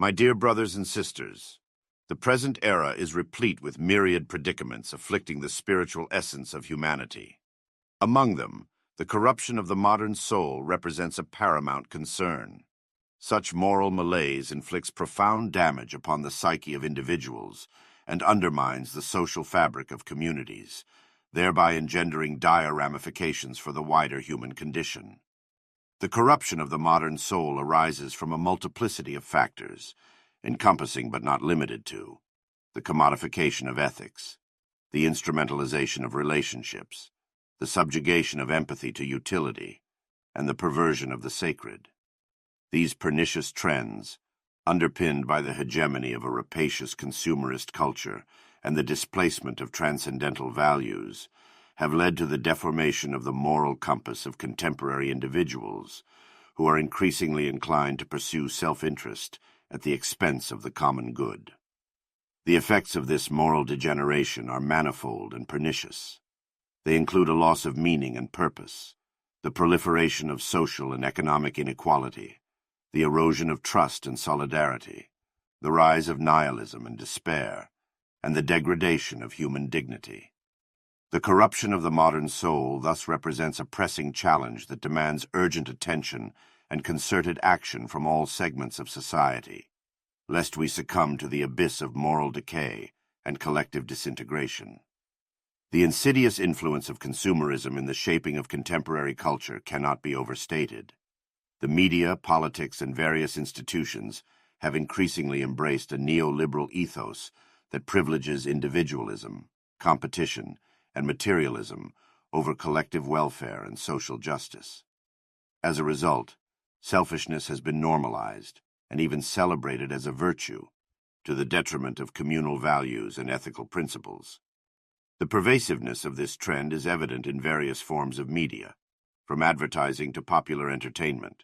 My dear brothers and sisters, the present era is replete with myriad predicaments afflicting the spiritual essence of humanity. Among them, the corruption of the modern soul represents a paramount concern. Such moral malaise inflicts profound damage upon the psyche of individuals and undermines the social fabric of communities, thereby engendering dire ramifications for the wider human condition. The corruption of the modern soul arises from a multiplicity of factors, encompassing but not limited to the commodification of ethics, the instrumentalization of relationships, the subjugation of empathy to utility, and the perversion of the sacred. These pernicious trends, underpinned by the hegemony of a rapacious consumerist culture and the displacement of transcendental values, have led to the deformation of the moral compass of contemporary individuals, who are increasingly inclined to pursue self-interest at the expense of the common good. The effects of this moral degeneration are manifold and pernicious. They include a loss of meaning and purpose, the proliferation of social and economic inequality, the erosion of trust and solidarity, the rise of nihilism and despair, and the degradation of human dignity. The corruption of the modern soul thus represents a pressing challenge that demands urgent attention and concerted action from all segments of society, lest we succumb to the abyss of moral decay and collective disintegration. The insidious influence of consumerism in the shaping of contemporary culture cannot be overstated. The media, politics, and various institutions have increasingly embraced a neoliberal ethos that privileges individualism, competition, and materialism over collective welfare and social justice. As a result, selfishness has been normalized and even celebrated as a virtue, to the detriment of communal values and ethical principles. The pervasiveness of this trend is evident in various forms of media, from advertising to popular entertainment.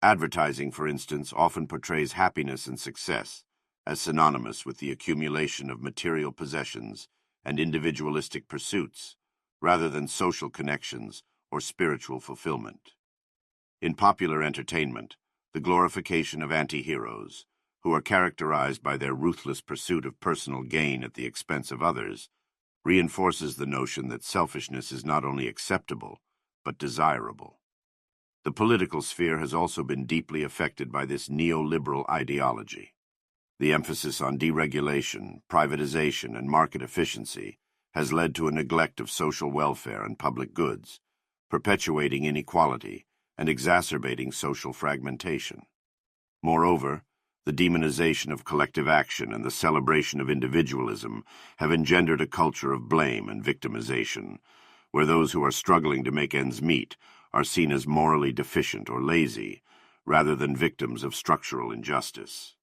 Advertising, for instance, often portrays happiness and success as synonymous with the accumulation of material possessions and individualistic pursuits, rather than social connections or spiritual fulfillment. In popular entertainment, the glorification of anti-heroes, who are characterized by their ruthless pursuit of personal gain at the expense of others, reinforces the notion that selfishness is not only acceptable, but desirable. The political sphere has also been deeply affected by this neoliberal ideology. The emphasis on deregulation, privatization, and market efficiency has led to a neglect of social welfare and public goods, perpetuating inequality and exacerbating social fragmentation. Moreover, the demonization of collective action and the celebration of individualism have engendered a culture of blame and victimization, where those who are struggling to make ends meet are seen as morally deficient or lazy, rather than victims of structural injustice.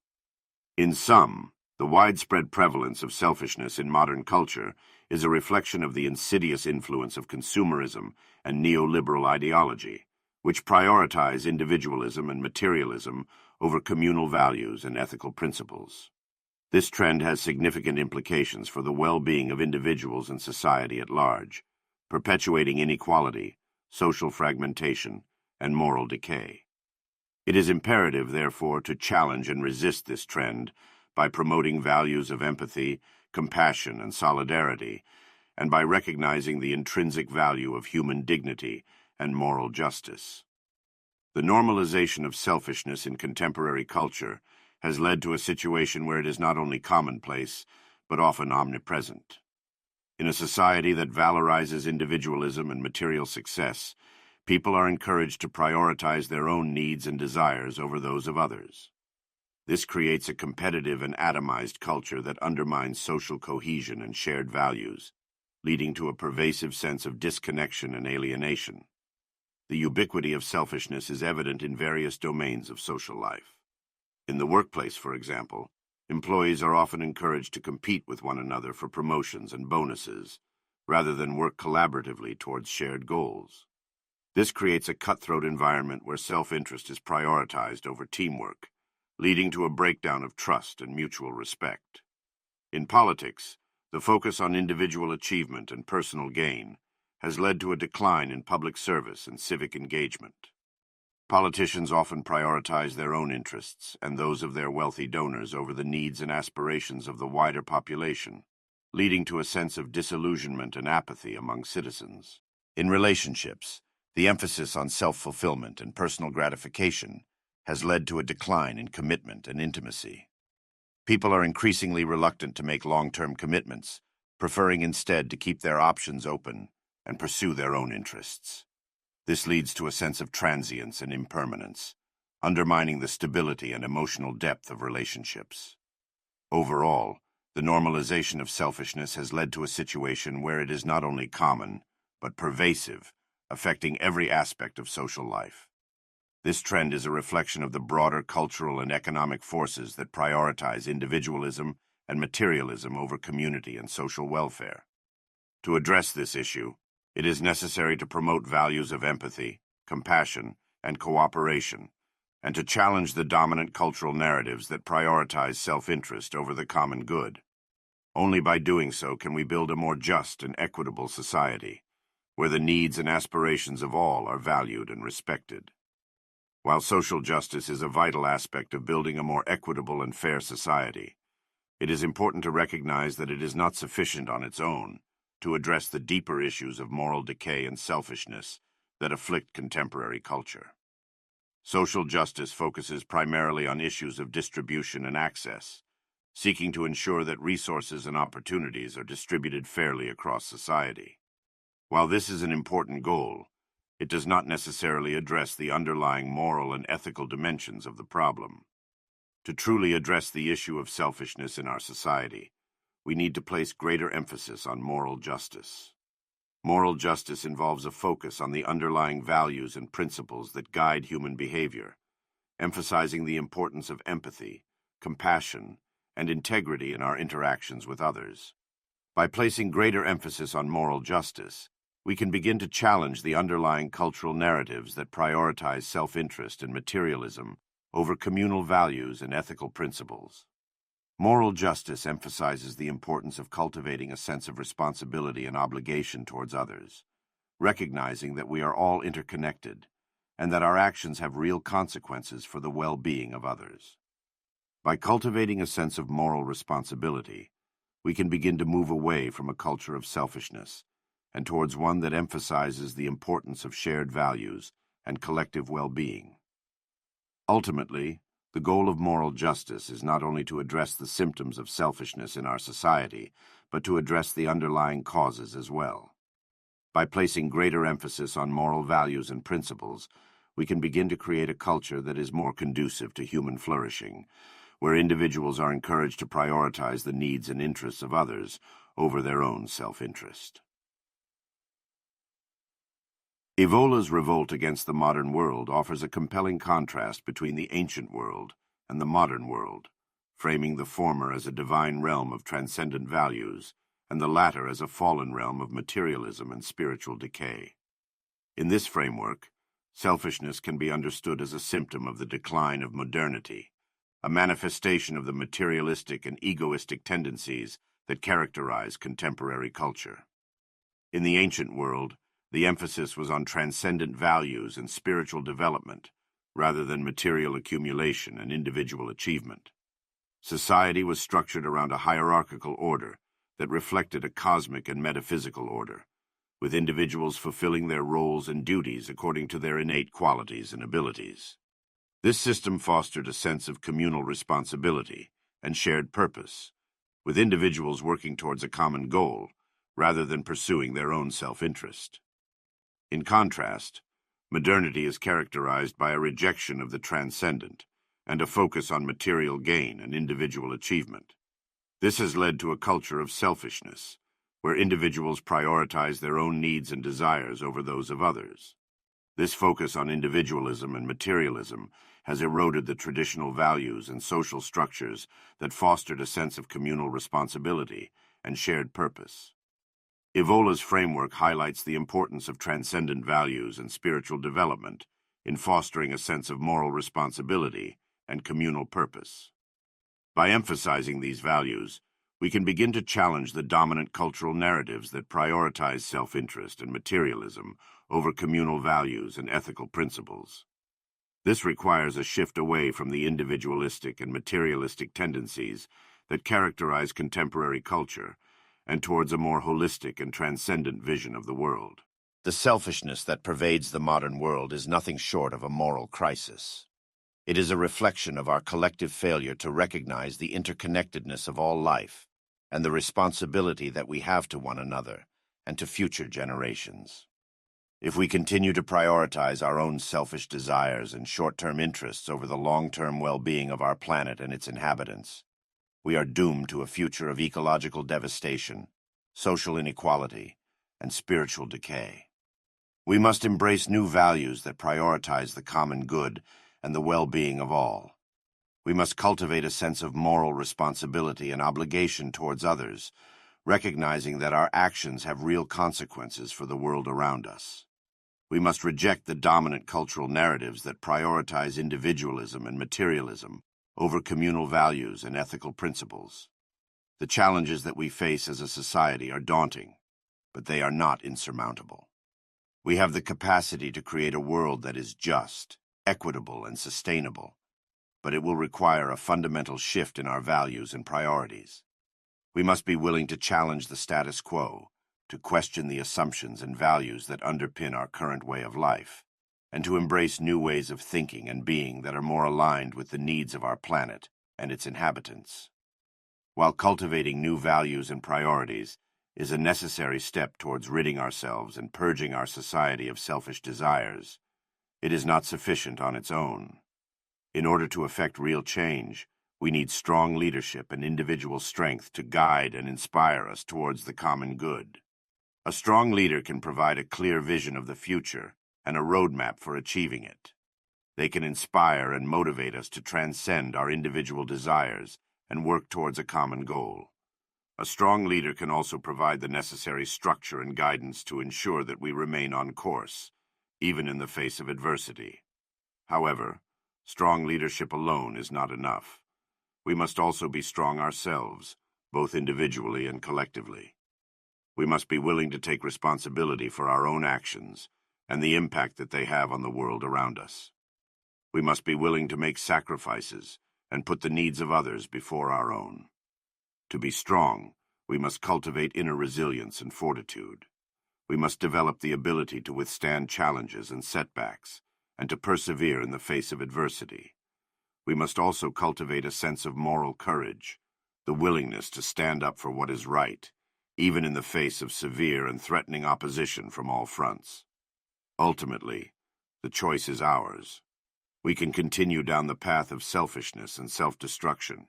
In sum, the widespread prevalence of selfishness in modern culture is a reflection of the insidious influence of consumerism and neoliberal ideology, which prioritize individualism and materialism over communal values and ethical principles. This trend has significant implications for the well-being of individuals and society at large, perpetuating inequality, social fragmentation, and moral decay. It is imperative, therefore, to challenge and resist this trend by promoting values of empathy, compassion, and solidarity, and by recognizing the intrinsic value of human dignity and moral justice. The normalization of selfishness in contemporary culture has led to a situation where it is not only commonplace, but often omnipresent. In a society that valorizes individualism and material success, people are encouraged to prioritize their own needs and desires over those of others. This creates a competitive and atomized culture that undermines social cohesion and shared values, leading to a pervasive sense of disconnection and alienation. The ubiquity of selfishness is evident in various domains of social life. In the workplace, for example, employees are often encouraged to compete with one another for promotions and bonuses, rather than work collaboratively towards shared goals. This creates a cutthroat environment where self-interest is prioritized over teamwork, leading to a breakdown of trust and mutual respect. In politics, the focus on individual achievement and personal gain has led to a decline in public service and civic engagement. Politicians often prioritize their own interests and those of their wealthy donors over the needs and aspirations of the wider population, leading to a sense of disillusionment and apathy among citizens. In relationships, the emphasis on self-fulfillment and personal gratification has led to a decline in commitment and intimacy. People are increasingly reluctant to make long-term commitments, preferring instead to keep their options open and pursue their own interests. This leads to a sense of transience and impermanence, undermining the stability and emotional depth of relationships. Overall, the normalization of selfishness has led to a situation where it is not only common, but pervasive, affecting every aspect of social life. This trend is a reflection of the broader cultural and economic forces that prioritize individualism and materialism over community and social welfare. To address this issue, it is necessary to promote values of empathy, compassion, and cooperation, and to challenge the dominant cultural narratives that prioritize self-interest over the common good. Only by doing so can we build a more just and equitable society, where the needs and aspirations of all are valued and respected. While social justice is a vital aspect of building a more equitable and fair society, it is important to recognize that it is not sufficient on its own to address the deeper issues of moral decay and selfishness that afflict contemporary culture. Social justice focuses primarily on issues of distribution and access, seeking to ensure that resources and opportunities are distributed fairly across society. While this is an important goal, it does not necessarily address the underlying moral and ethical dimensions of the problem. To truly address the issue of selfishness in our society, we need to place greater emphasis on moral justice. Moral justice involves a focus on the underlying values and principles that guide human behavior, emphasizing the importance of empathy, compassion, and integrity in our interactions with others. By placing greater emphasis on moral justice, we can begin to challenge the underlying cultural narratives that prioritize self-interest and materialism over communal values and ethical principles. Moral justice emphasizes the importance of cultivating a sense of responsibility and obligation towards others, recognizing that we are all interconnected and that our actions have real consequences for the well-being of others. By cultivating a sense of moral responsibility, we can begin to move away from a culture of selfishness and towards one that emphasizes the importance of shared values and collective well-being. Ultimately, the goal of moral justice is not only to address the symptoms of selfishness in our society, but to address the underlying causes as well. By placing greater emphasis on moral values and principles, we can begin to create a culture that is more conducive to human flourishing, where individuals are encouraged to prioritize the needs and interests of others over their own self-interest. Evola's revolt against the modern world offers a compelling contrast between the ancient world and the modern world, framing the former as a divine realm of transcendent values and the latter as a fallen realm of materialism and spiritual decay. In this framework, selfishness can be understood as a symptom of the decline of modernity, a manifestation of the materialistic and egoistic tendencies that characterize contemporary culture. In the ancient world, the emphasis was on transcendent values and spiritual development, rather than material accumulation and individual achievement. Society was structured around a hierarchical order that reflected a cosmic and metaphysical order, with individuals fulfilling their roles and duties according to their innate qualities and abilities. This system fostered a sense of communal responsibility and shared purpose, with individuals working towards a common goal, rather than pursuing their own self-interest. In contrast, modernity is characterized by a rejection of the transcendent and a focus on material gain and individual achievement. This has led to a culture of selfishness, where individuals prioritize their own needs and desires over those of others. This focus on individualism and materialism has eroded the traditional values and social structures that fostered a sense of communal responsibility and shared purpose. Evola's framework highlights the importance of transcendent values and spiritual development in fostering a sense of moral responsibility and communal purpose. By emphasizing these values, we can begin to challenge the dominant cultural narratives that prioritize self-interest and materialism over communal values and ethical principles. This requires a shift away from the individualistic and materialistic tendencies that characterize contemporary culture and towards a more holistic and transcendent vision of the world. The selfishness that pervades the modern world is nothing short of a moral crisis. It is a reflection of our collective failure to recognize the interconnectedness of all life and the responsibility that we have to one another and to future generations. If we continue to prioritize our own selfish desires and short-term interests over the long-term well-being of our planet and its inhabitants, we are doomed to a future of ecological devastation, social inequality, and spiritual decay. We must embrace new values that prioritize the common good and the well-being of all. We must cultivate a sense of moral responsibility and obligation towards others, recognizing that our actions have real consequences for the world around us. We must reject the dominant cultural narratives that prioritize individualism and materialism over communal values and ethical principles. The challenges that we face as a society are daunting, but they are not insurmountable. We have the capacity to create a world that is just, equitable, and sustainable, but it will require a fundamental shift in our values and priorities. We must be willing to challenge the status quo, to question the assumptions and values that underpin our current way of life, and to embrace new ways of thinking and being that are more aligned with the needs of our planet and its inhabitants. While cultivating new values and priorities is a necessary step towards ridding ourselves and purging our society of selfish desires, it is not sufficient on its own. In order to effect real change, we need strong leadership and individual strength to guide and inspire us towards the common good. A strong leader can provide a clear vision of the future and a roadmap for achieving it. They can inspire and motivate us to transcend our individual desires and work towards a common goal. A strong leader can also provide the necessary structure and guidance to ensure that we remain on course, even in the face of adversity. However, strong leadership alone is not enough. We must also be strong ourselves, both individually and collectively. We must be willing to take responsibility for our own actions and the impact that they have on the world around us. We must be willing to make sacrifices and put the needs of others before our own. To be strong, we must cultivate inner resilience and fortitude. We must develop the ability to withstand challenges and setbacks and to persevere in the face of adversity. We must also cultivate a sense of moral courage, the willingness to stand up for what is right, even in the face of severe and threatening opposition from all fronts. Ultimately, the choice is ours. We can continue down the path of selfishness and self-destruction,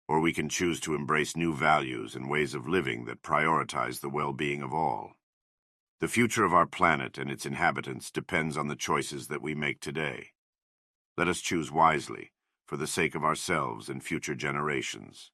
or we can choose to embrace new values and ways of living that prioritize the well-being of all. The future of our planet and its inhabitants depends on the choices that we make today. Let us choose wisely, for the sake of ourselves and future generations.